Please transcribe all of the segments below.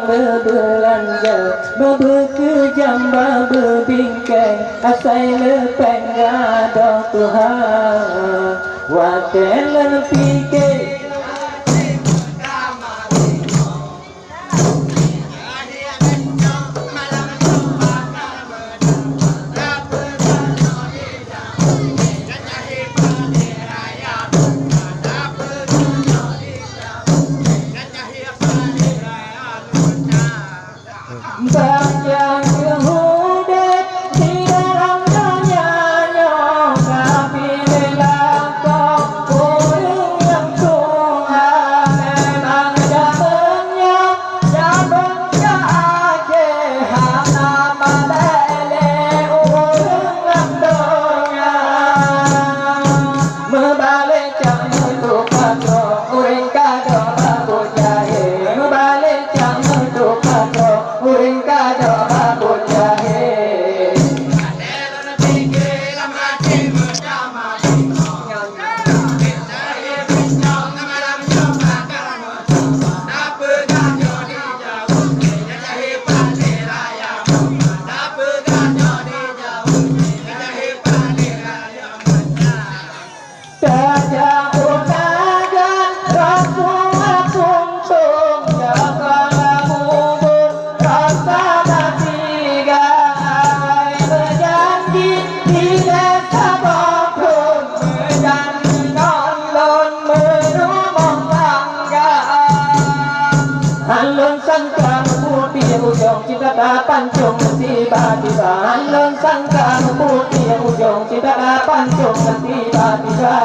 berbelanja, bekerja, berbingkai, asal lepeng gado Tuhan, wakil fikir. Banyak kehudet di dalam dunianya, tapi lelaki orang yang Tuhan memang jamannya aja hana malele orang lamdonya membalik jangan untuk kado orang kado babu jahe membalik jangan untuk kado uring kado babu jahe. Halon sangka putih ujung cinta pancung tiba-tiba. Halon sangka putih ujung cinta pancung tiba-tiba.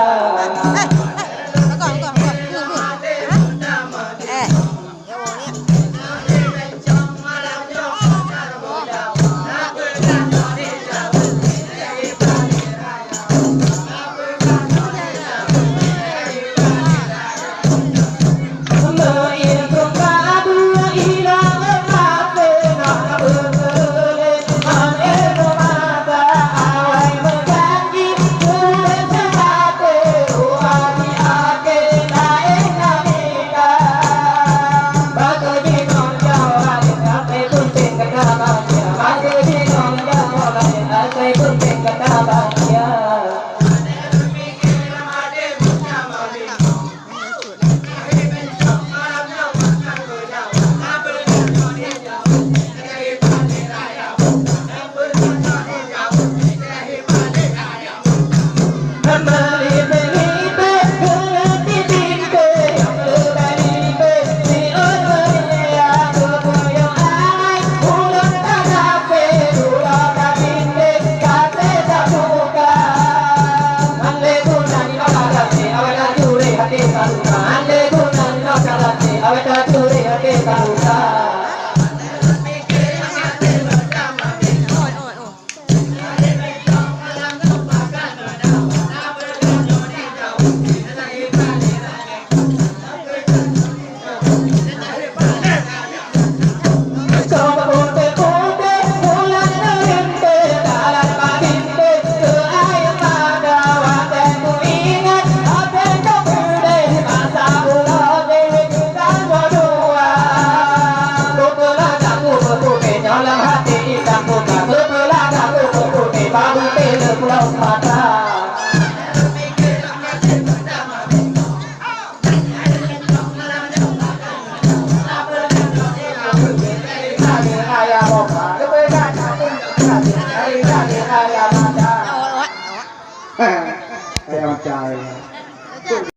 Kayak macam